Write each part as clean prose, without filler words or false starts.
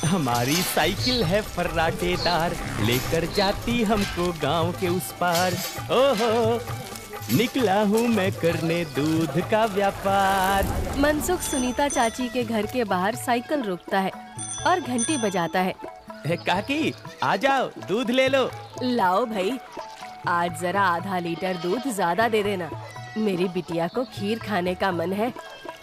हमारी साइकिल है फर्राटेदार, लेकर जाती हमको गांव के उस पार। ओहो, निकला हूँ मैं करने दूध का व्यापार। मनसुख सुनीता चाची के घर के बाहर साइकिल रोकता है और घंटी बजाता है। काकी, आ जाओ, दूध ले लो। लाओ भाई, आज जरा आधा लीटर दूध ज्यादा दे देना, मेरी बिटिया को खीर खाने का मन है।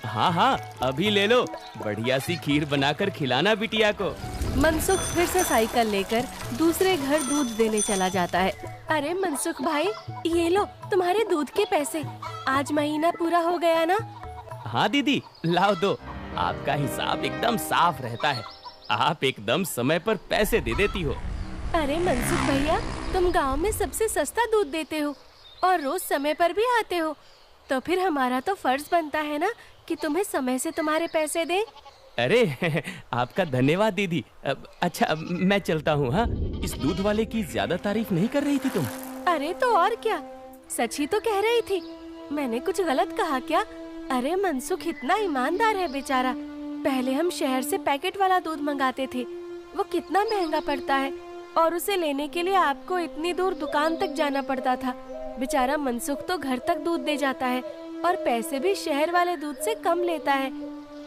हाँ हाँ, अभी ले लो, बढ़िया सी खीर बनाकर खिलाना बिटिया को। मनसुख फिर से साइकिल लेकर दूसरे घर दूध देने चला जाता है। अरे मनसुख भाई, ये लो तुम्हारे दूध के पैसे, आज महीना पूरा हो गया ना? हाँ दीदी, लाओ दो, आपका हिसाब एकदम साफ रहता है, आप एकदम समय पर पैसे दे देती हो। अरे मनसुख भैया, तुम गांव में सबसे सस्ता दूध देते हो और रोज समय पर भी आते हो, तो फिर हमारा तो फर्ज बनता है ना कि तुम्हें समय से तुम्हारे पैसे दें। अरे आपका धन्यवाद दीदी। अच्छा, मैं चलता हूँ। हाँ, इस दूध वाले की ज्यादा तारीफ नहीं कर रही थी तुम? अरे तो और क्या, सच ही तो कह रही थी, मैंने कुछ गलत कहा क्या? अरे मनसुख इतना ईमानदार है बेचारा। पहले हम शहर से पैकेट वाला दूध मंगाते थे, वो कितना महंगा पड़ता है, और उसे लेने के लिए आपको इतनी दूर दुकान तक जाना पड़ता था। बेचारा मनसुख तो घर तक दूध दे जाता है और पैसे भी शहर वाले दूध से कम लेता है।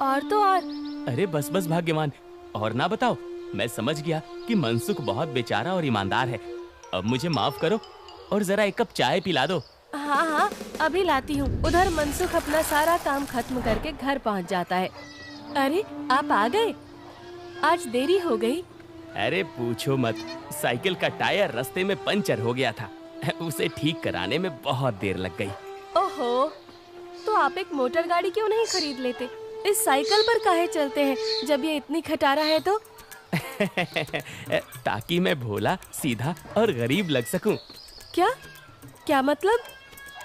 और तो और। अरे बस बस भाग्यवान, और ना बताओ, मैं समझ गया कि मनसुख बहुत बेचारा और ईमानदार है। अब मुझे माफ करो और जरा एक कप चाय पिला दो। हाँ हाँ, अभी लाती हूँ। उधर मनसुख अपना सारा काम खत्म करके घर पहुँच जाता है। अरे आप आ गए, आज देरी हो गई। अरे पूछो मत, साइकिल का टायर रास्ते में पंचर हो गया था, उसे ठीक कराने में बहुत देर लग गई। ओहो, तो आप एक मोटर गाड़ी क्यों नहीं खरीद लेते? इस साइकिल पर काहे चलते हैं जब ये इतनी खटारा है तो? ताकि मैं भोला, सीधा और गरीब लग सकूं। क्या क्या मतलब?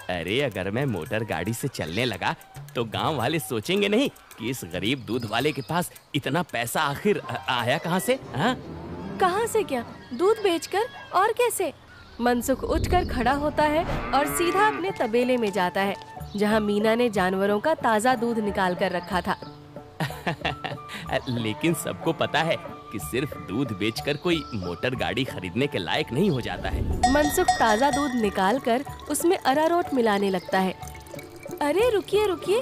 अरे अगर मैं मोटर गाड़ी से चलने लगा तो गांव वाले सोचेंगे नहीं कि इस गरीब दूध वाले के पास इतना पैसा आखिर आया कहां से? हाँ, कहां से क्या? दूध बेचकर? और कैसे? मनसुख उठकर खड़ा होता है और सीधा अपने तबेले में जाता है, जहां मीना ने जानवरों का ताजा दूध निकाल कर रखा था। लेकिन सबको पता है कि सिर्फ दूध बेचकर कोई मोटर गाड़ी खरीदने के लायक नहीं हो जाता है। मनसुख ताजा दूध निकालकर उसमें अरारोट मिलाने लगता है। अरे रुकिए रुकिए,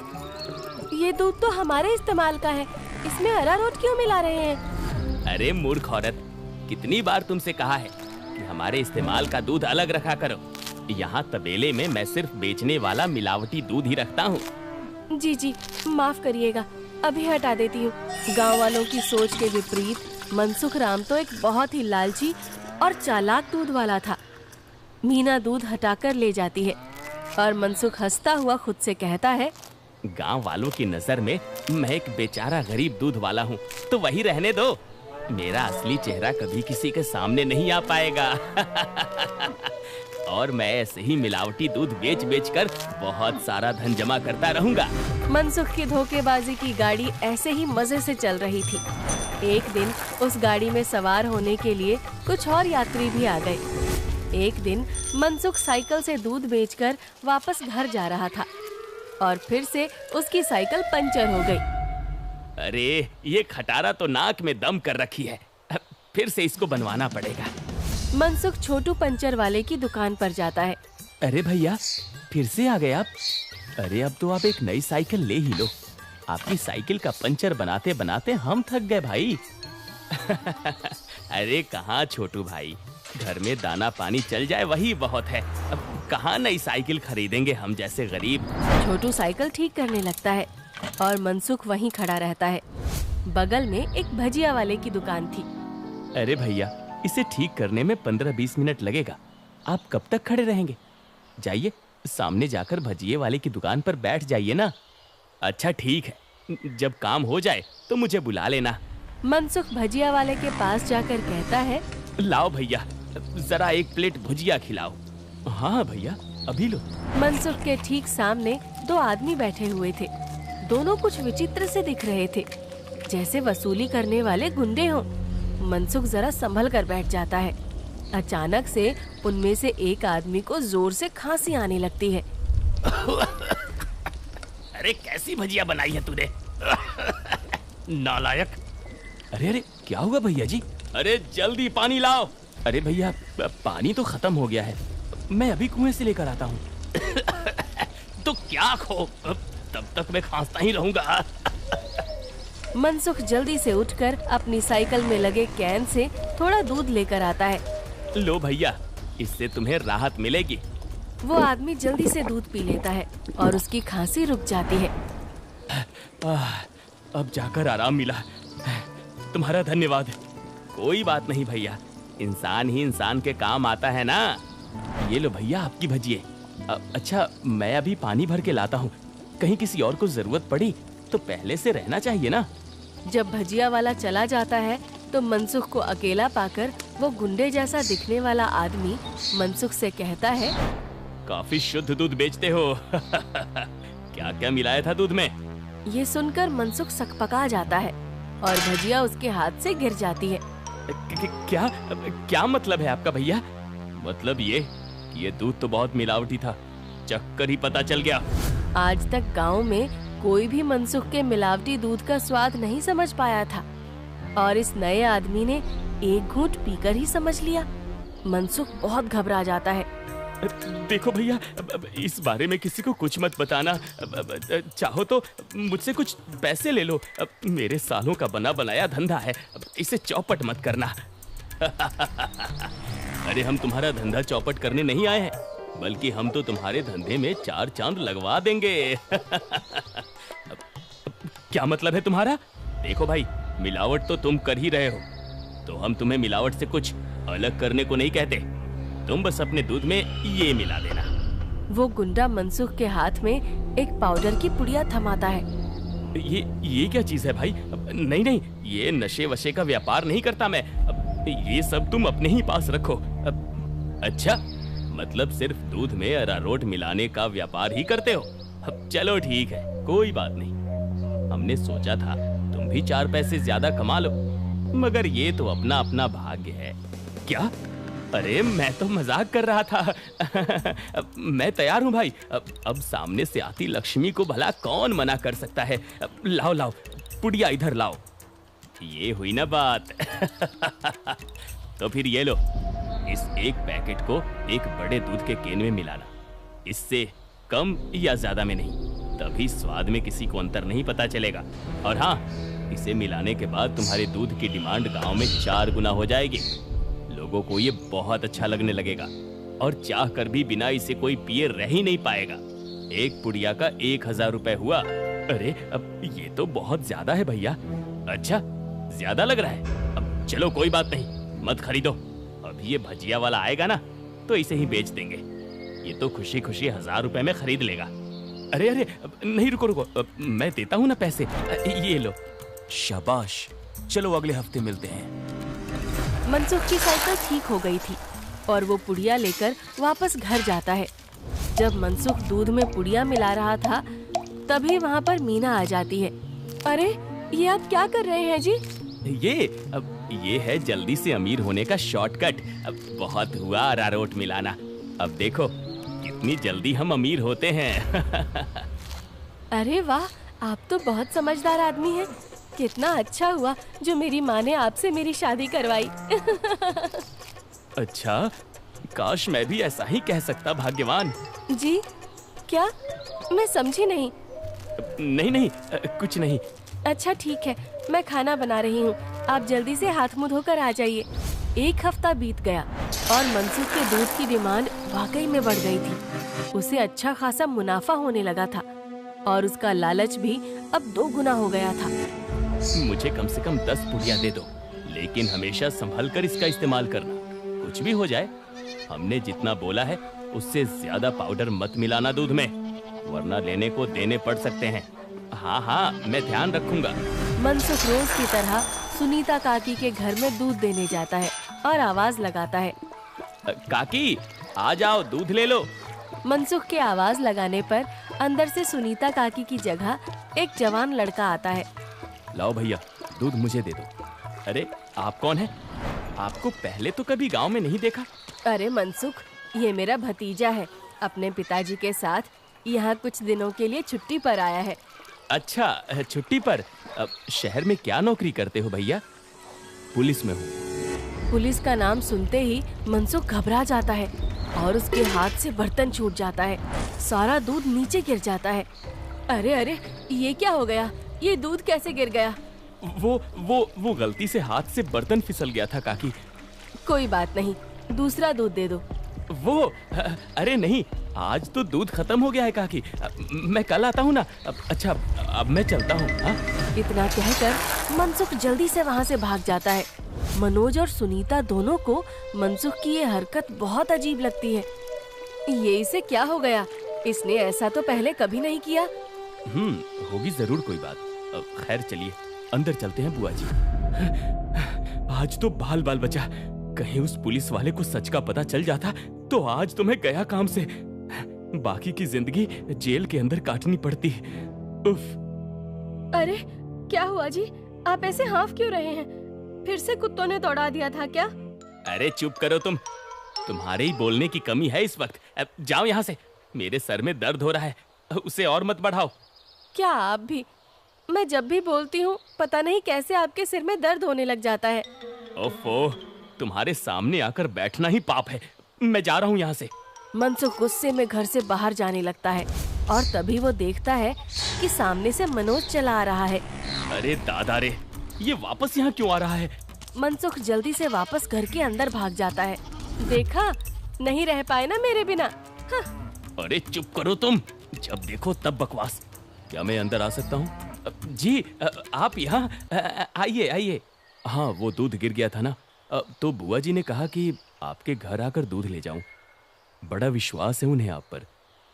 ये दूध तो हमारे इस्तेमाल का है, इसमें अरारोट क्यों मिला रहे हैं? अरे मूर्ख औरत, कितनी बार तुमसे कहा है कि हमारे इस्तेमाल का दूध अलग रखा करो। यहाँ तबेले में मैं सिर्फ बेचने वाला मिलावटी दूध ही रखता हूँ। जी जी, माफ करिएगा, अभी हटा देती हूँ। गांव वालों की सोच के विपरीत मनसुख राम तो एक बहुत ही लालची और चालाक दूध वाला था। मीना दूध हटाकर ले जाती है और मनसुख हंसता हुआ खुद से कहता है, गांव वालों की नजर में मैं एक बेचारा गरीब दूध वाला हूँ, तो वही रहने दो। मेरा असली चेहरा कभी किसी के सामने नहीं आ पाएगा। और मैं ऐसे ही मिलावटी दूध बेच बेच कर बहुत सारा धन जमा करता रहूंगा। मनसुख की धोखेबाजी की गाड़ी ऐसे ही मजे से चल रही थी। एक दिन उस गाड़ी में सवार होने के लिए कुछ और यात्री भी आ गए। एक दिन मनसुख साइकिल से दूध बेचकर वापस घर जा रहा था और फिर से उसकी साइकिल पंचर हो गई। अरे ये खटारा तो नाक में दम कर रखी है, फिर से इसको बनवाना पड़ेगा। मनसुख छोटू पंचर वाले की दुकान पर जाता है। अरे भैया, फिर से आ गए आप? अरे अब तो आप एक नई साइकिल ले ही लो, आपकी साइकिल का पंचर बनाते बनाते हम थक गए भाई। अरे कहाँ छोटू भाई, घर में दाना पानी चल जाए वही बहुत है, अब कहाँ नई साइकिल खरीदेंगे हम जैसे गरीब। छोटू साइकिल ठीक करने लगता है और मनसुख वहीं खड़ा रहता है। बगल में एक भजिया वाले की दुकान थी। अरे भैया, इसे ठीक करने में 15-20 मिनट लगेगा, आप कब तक खड़े रहेंगे? जाइए, सामने जाकर भजिए वाले की दुकान पर बैठ जाइए ना। अच्छा ठीक है, जब काम हो जाए तो मुझे बुला लेना। मनसुख भजिया वाले के पास जाकर कहता है, लाओ भैया, जरा एक प्लेट भुजिया खिलाओ। हाँ भैया, अभी लो। मनसुख के ठीक सामने दो आदमी बैठे हुए थे। दोनों कुछ विचित्र से दिख रहे थे, जैसे वसूली करने वाले गुंडे हों। मनसुख जरा संभल कर बैठ जाता है। अचानक से उनमें से एक आदमी को जोर से खांसी आने लगती है। अरे कैसी भजिया बनाई है तूने? नालायक, अरे अरे क्या हुआ भैया जी? अरे जल्दी पानी लाओ। अरे भैया पानी तो खत्म हो गया है, मैं अभी कुएं से लेकर आता हूँ। तो क्या खो, तब तक मैं खांसता ही रहूंगा। मनसुख जल्दी से उठकर अपनी साइकिल में लगे कैन से थोड़ा दूध लेकर आता है। लो भैया, इससे तुम्हें राहत मिलेगी। वो आदमी जल्दी से दूध पी लेता है और उसकी खांसी रुक जाती है। अब जाकर आराम मिला, तुम्हारा धन्यवाद। कोई बात नहीं भैया, इंसान ही इंसान के काम आता है ना। ये लो भैया आपकी भजिए। अच्छा मैं अभी पानी भर के लाता हूँ, कहीं किसी और को जरूरत पड़ी तो पहले से रहना चाहिए ना। जब भजिया वाला चला जाता है तो मनसुख को अकेला पाकर वो गुंडे जैसा दिखने वाला आदमी मनसुख से कहता है, काफी शुद्ध दूध बेचते हो। क्या क्या मिलाया था दूध में? ये सुनकर मनसुख सकपका जाता है और भजिया उसके हाथ से गिर जाती है। क्या क्या मतलब है आपका भैया? मतलब ये कि ये दूध तो बहुत मिलावटी था, चक्कर ही पता चल गया। आज तक गांव में कोई भी मनसुख के मिलावटी दूध का स्वाद नहीं समझ पाया था और इस नए आदमी ने एक घूंट पीकर ही समझ लिया। मनसुख बहुत घबरा जाता है। देखो भैया, इस बारे में किसी को कुछ मत बताना। चाहो तो मुझसे कुछ पैसे ले लो, मेरे सालों का बना बनाया धंधा है, इसे चौपट मत करना। अरे हम तुम्हारा धंधा चौपट करने नहीं आए हैं, बल्कि हम तो तुम्हारे धंधे में 4 चांद लगवा देंगे। क्या मतलब है तुम्हारा? देखो भाई, मिलावट तो तुम कर ही रहे हो, तो हम तुम्हें मिलावट से कुछ अलग करने को नहीं कहते। तुम बस अपने दूध में ये मिला देना। वो गुंडा मनसुख के हाथ में एक पाउडर की पुड़िया थमाता है। ये क्या चीज है भाई? नहीं नहीं, ये नशे वशे का व्यापार नहीं करता मैं। ये सब तुम अपने ही पास रखो। अच्छा, मतलब सिर्फ दूध में अरारोट मिलाने का व्यापार ही करते हो? चलो ठीक है, कोई बात नहीं। हमने सोचा था तुम भी 4 पैसे ज्यादा कमा लो, मगर ये तो अपना अपना भाग्य है। क्या? अरे मैं तो मजाक कर रहा था। मैं तैयार हूँ भाई। अब सामने से आती लक्ष्मी को भला कौन मना कर सकता है। लाओ लाओ, पुड़िया इधर लाओ। ये हुई ना बात। तो फिर ये लो, इस एक पैकेट को एक बड़े दूध के केन में मिलाना। इससे कम या ज्यादा में नहीं, तभी स्वाद में किसी को अंतर नहीं पता चलेगा। और हाँ, इसे मिलाने के बाद तुम्हारे दूध की डिमांड गांव में 4 गुना हो जाएगी। लोगों को ये बहुत अच्छा लगने लगेगा और चाह कर भी बिना इसे कोई पिए रह ही नहीं पाएगा। एक पुड़िया का 1000 रुपए हुआ। अरे अब ये तो बहुत ज्यादा है भैया। अच्छा, ज्यादा लग रहा है? अब चलो कोई बात नहीं, मत खरीदो। अभी ये भजिया वाला आएगा ना, तो इसे ही बेच देंगे। ये तो खुशी खुशी 1000 रुपए में खरीद लेगा। अरे अरे नहीं, रुको रुको, मैं देता हूँ ना पैसे। ये लो। शाबाश, चलो अगले हफ्ते मिलते हैं। मनसुख की साइकिल ठीक हो गई थी और वो पुड़िया लेकर वापस घर जाता है। जब मनसुख दूध में पुड़िया मिला रहा था, तभी वहाँ पर मीना आ जाती है। अरे ये आप क्या कर रहे हैं जी? ये है जल्दी से अमीर होने का शॉर्टकट। बहुत हुआ अरारोट मिलाना, अब देखो कितनी जल्दी हम अमीर होते हैं। अरे वाह, आप तो बहुत समझदार आदमी हैं। कितना अच्छा हुआ जो मेरी माँ ने आपसे मेरी शादी करवाई। अच्छा, काश मैं भी ऐसा ही कह सकता, भाग्यवान। जी क्या? मैं समझी नहीं। नहीं नहीं, कुछ नहीं। अच्छा ठीक है, मैं खाना बना रही हूँ, आप जल्दी से हाथ मुंह धोकर आ जाइए। 1 हफ्ता बीत गया और मनसुख के दूध की डिमांड वाकई में बढ़ गई थी। उसे अच्छा खासा मुनाफा होने लगा था और उसका लालच भी अब 2 गुना हो गया था। मुझे कम से कम 10 पुड़िया दे दो, लेकिन हमेशा संभल कर इसका इस्तेमाल करना। कुछ भी हो जाए, हमने जितना बोला है उससे ज्यादा पाउडर मत मिलाना दूध में, वरना लेने को देने पड़ सकते हैं। हाँ हाँ, मैं ध्यान रखूंगा। मनसुख रोज की तरह सुनीता काकी के घर में दूध देने जाता है और आवाज लगाता है, काकी आ जाओ, दूध ले लो। मनसुख के आवाज लगाने पर अंदर से सुनीता काकी की जगह एक जवान लड़का आता है। लाओ भैया, दूध मुझे दे दो। अरे आप कौन है? आपको पहले तो कभी गांव में नहीं देखा। अरे मनसुख, ये मेरा भतीजा है, अपने पिताजी के साथ यहाँ कुछ दिनों के लिए छुट्टी पर आया है। अच्छा, छुट्टी पर? शहर में क्या नौकरी करते हो भैया? पुलिस में हूँ। पुलिस का नाम सुनते ही मनसुख घबरा जाता है और उसके हाथ से बर्तन छूट जाता है। सारा दूध नीचे गिर जाता है। अरे अरे, ये क्या हो गया? ये दूध कैसे गिर गया? वो गलती से हाथ से बर्तन फिसल गया था काकी। कोई बात नहीं, दूसरा दूध दे दो। अरे नहीं, आज तो दूध खत्म हो गया है काकी। मैं कल आता हूँ ना। अच्छा, अब मैं चलता हूँ। इतना कहकर मनसुख जल्दी से वहाँ से भाग जाता है। मनोज और सुनीता दोनों को मनसुख की ये हरकत बहुत अजीब लगती है। ये इसे क्या हो गया? इसने ऐसा तो पहले कभी नहीं किया। होगी जरूर कोई बात। खैर चलिए अंदर चलते हैं बुआ जी। आज तो बाल बाल बचा। कहीं उस पुलिस वाले को सच का पता चल जाता तो आज तो मैं गया काम से। बाकी की जिंदगी जेल के अंदर काटनी पड़ती। उफ। अरे क्या हुआ जी? आप ऐसे हाफ क्यों रहे हैं? फिर से कुत्तों ने दौड़ा दिया था क्या? अरे चुप करो तुम। तुम्हारे ही बोलने की कमी है इस वक्त। अब जाओ यहाँ से। मेरे सर में दर्द हो रहा है, उसे और मत बढ़ाओ। क्या आप भी? मैं जब भी बोलती हूँ पता नहीं कैसे आपके सिर में दर्द होने लग जाता है। ओफो, तुम्हारे सामने आकर बैठना ही पाप है। मैं जा रहा हूँ यहाँ से। मनसुख गुस्से में घर से बाहर जाने लगता है और तभी वो देखता है कि सामने से मनोज चला आ रहा है। अरे दादा रे, ये वापस यहाँ क्यों आ रहा है? मनसुख जल्दी से वापस घर के अंदर भाग जाता है। देखा, नहीं रह पाए ना मेरे बिना। हाँ। अरे चुप करो तुम, जब देखो तब बकवास। क्या मैं अंदर आ सकता हूँ? जी आप यहाँ आइए आइए। हाँ, वो दूध गिर गया था ना, तो बुआ जी ने कहा कि आपके घर आकर दूध ले जाऊं। बड़ा विश्वास है उन्हें आप पर।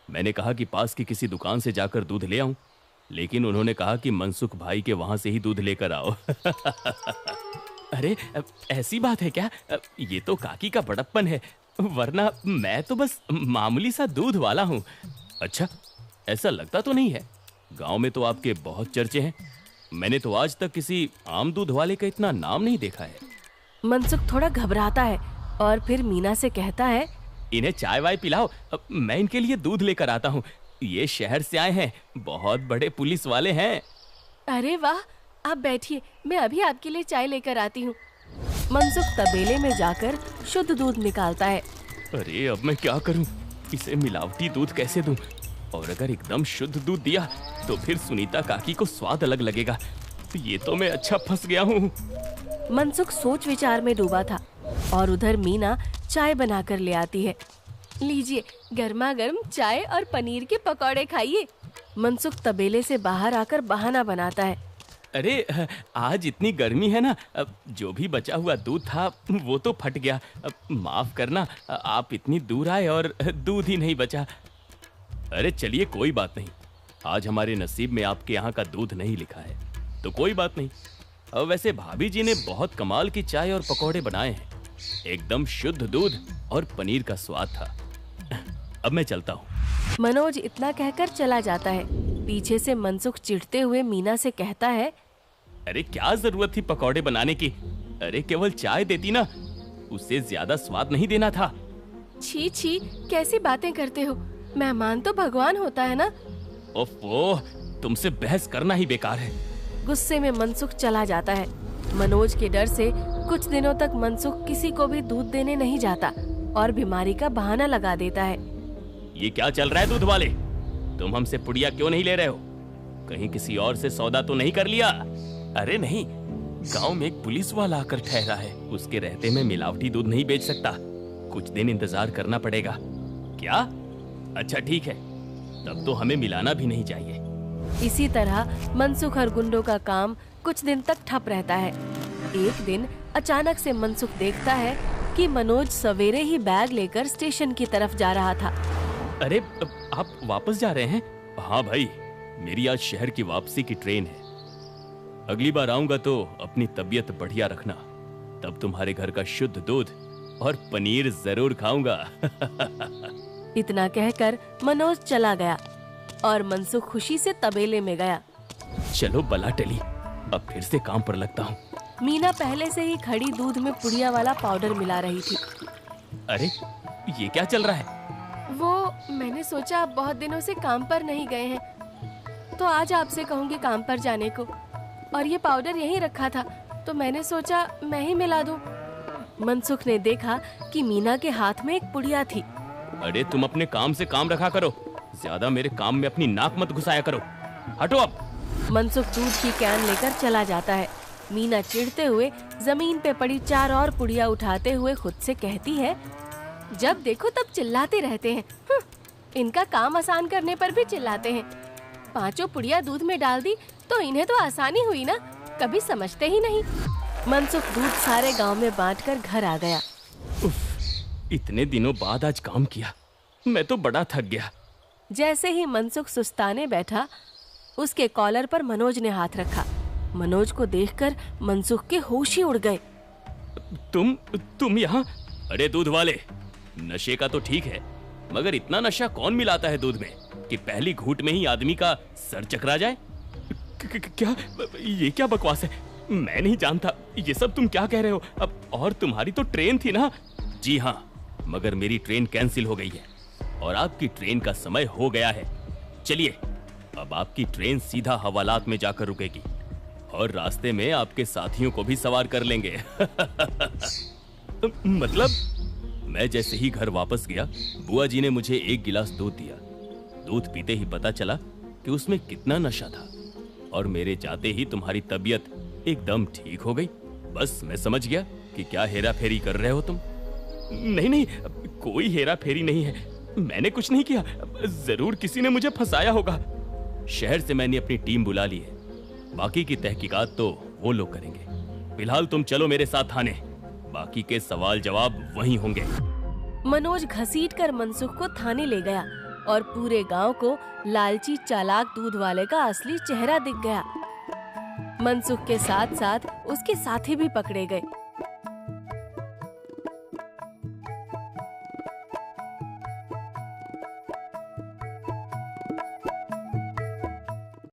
मैंने कहा कि पास की किसी दुकान से जाकर दूध ले आऊं, लेकिन उन्होंने कहा कि मनसुख भाई के वहां से ही दूध लेकर आओ। अरे ऐसी बात है क्या? ये तो काकी का बड़प्पन है, वरना मैं तो बस मामूली सा दूध वाला हूँ। अच्छा, ऐसा लगता तो नहीं है। गांव में तो आपके बहुत चर्चे हैं। मैंने तो आज तक किसी आम दूध वाले का इतना नाम नहीं देखा है। मनसुख थोड़ा घबराता है और फिर मीना से कहता है, इन्हें चाय वाय पिलाओ, मैं इनके लिए दूध लेकर आता हूँ। ये शहर से आए हैं, बहुत बड़े पुलिस वाले हैं। अरे वाह, आप बैठिए, मैं अभी आपके लिए चाय लेकर आती हूँ। मनसुख तबेले में जाकर शुद्ध दूध निकालता है। अरे अब मैं क्या करूँ? इसे मिलावटी दूध कैसे दूँ? और अगर एकदम शुद्ध दूध दिया तो फिर सुनीता काकी को स्वाद अलग लगेगा। ये तो मैं अच्छा फंस गया हूँ। मनसुख सोच विचार में डूबा था और उधर मीना चाय बनाकर ले आती है। लीजिए, गर्मा गर्म चाय और पनीर के पकौड़े खाइए। मनसुख तबेले से बाहर आकर बहाना बनाता है। अरे आज इतनी गर्मी है ना, जो भी बचा हुआ दूध था वो तो फट गया। माफ करना, आप इतनी दूर आए और दूध ही नहीं बचा। अरे चलिए कोई बात नहीं, आज हमारे नसीब में आपके यहाँ का दूध नहीं लिखा है तो कोई बात नहीं। वैसे भाभी जी ने बहुत कमाल की चाय और पकौड़े बनाए हैं। एकदम शुद्ध दूध और पनीर का स्वाद था। अब मैं चलता हूँ। मनोज इतना कहकर चला जाता है। पीछे से मनसुख चिढ़ते हुए मीना से कहता है, अरे क्या जरूरत थी पकौड़े बनाने की? अरे केवल चाय देती ना, उससे ज्यादा स्वाद नहीं देना था। छी छी, कैसी बातें करते हो? मेहमान तो भगवान होता है ना। ओफो, तुमसे बहस करना ही बेकार है। गुस्से में मनसुख चला जाता है। मनोज के डर से कुछ दिनों तक मनसुख किसी को भी दूध देने नहीं जाता और बीमारी का बहाना लगा देता है। ये क्या चल रहा है दूध वाले? तुम हमसे पुड़िया क्यों नहीं ले रहे हो? कहीं किसी और से सौदा तो नहीं कर लिया? अरे नहीं, गांव में एक पुलिस वाला आकर ठहरा है। उसके रहते मैं मिलावटी दूध नहीं बेच सकता। कुछ दिन इंतजार करना पड़ेगा। क्या? अच्छा ठीक है, तब तो हमें मिलाना भी नहीं चाहिए। इसी तरह मनसुख और गुंडों का काम कुछ दिन तक ठप रहता है। एक दिन अचानक से मनसुख देखता है कि मनोज सवेरे ही बैग लेकर स्टेशन की तरफ जा रहा था। अरे आप वापस जा रहे हैं? हाँ भाई, मेरी आज शहर की वापसी की ट्रेन है। अगली बार आऊंगा तो अपनी तबीयत बढ़िया रखना, तब तुम्हारे घर का शुद्ध दूध और पनीर जरूर खाऊंगा। इतना कहकर मनोज चला गया और मनसुख खुशी से तबेले में गया। चलो बला टली, अब फिर से काम पर लगता हूँ। मीना पहले से ही खड़ी दूध में पुड़िया वाला पाउडर मिला रही थी। अरे ये क्या चल रहा है? वो मैंने सोचा आप बहुत दिनों से काम पर नहीं गए हैं तो आज आपसे कहूँगी काम पर जाने को, और ये पाउडर यहीं रखा था, तो मैंने सोचा मैं ही मिला दूं। मनसुख ने देखा कि मीना के हाथ में एक पुड़िया थी। अरे तुम अपने काम से काम रखा करो, ज्यादा मेरे काम में अपनी नाक मत घुसाया करो। हटो अब। मनसुख दूध की कैन लेकर चला जाता है। मीना चिढ़ते हुए जमीन पे पड़ी 4 और पुड़िया उठाते हुए खुद से कहती है, जब देखो तब चिल्लाते रहते हैं। इनका काम आसान करने पर भी चिल्लाते हैं। 5 पुड़िया दूध में डाल दी तो इन्हें तो आसानी हुई ना, कभी समझते ही नहीं। मनसुख दूध सारे गांव में बांटकर घर आ गया। उफ, इतने दिनों बाद आज काम किया, मैं तो बड़ा थक गया। जैसे ही मनसुख सुस्ताने बैठा, उसके कॉलर पर मनोज ने हाथ रखा। मनोज को देखकर मनसुख के होश ही उड़ गए। तुम यहाँ? अरे दूध वाले, नशे का तो ठीक है, मगर इतना नशा कौन मिलाता है दूध में कि पहली घूंट में ही आदमी का सर चकरा जाए? क्या ये क्या बकवास है? मैं नहीं जानता ये सब तुम क्या कह रहे हो। अब और तुम्हारी तो ट्रेन थी ना? जी हाँ, मगर मेरी ट्रेन कैंसिल हो गई है और आपकी ट्रेन का समय हो गया है। चलिए, अब आपकी ट्रेन सीधा हवालात में जाकर रुकेगी और रास्ते में आपके साथियों को भी सवार कर लेंगे। मतलब मैं जैसे ही घर वापस गया, बुआ जी ने मुझे 1 गिलास दूध दिया। दूध पीते ही पता चला कि उसमें कितना नशा था और मेरे जाते ही तुम्हारी तबीयत एकदम ठीक हो गई। बस मैं समझ गया कि क्या हेरा फेरी कर रहे हो तुम। नहीं, कोई हेरा फेरी नहीं है, मैंने कुछ नहीं किया। जरूर किसी ने मुझे फंसाया होगा। शहर से मैंने अपनी टीम बुला ली है, बाकी की तहकीकात तो वो लोग करेंगे। फिलहाल तुम चलो मेरे साथ थाने, बाकी के सवाल जवाब वहीं होंगे। मनोज घसीटकर मनसुख को थाने ले गया और पूरे गांव को लालची चालाक दूध वाले का असली चेहरा दिख गया। मनसुख के साथ साथ उसके साथी भी पकड़े गए।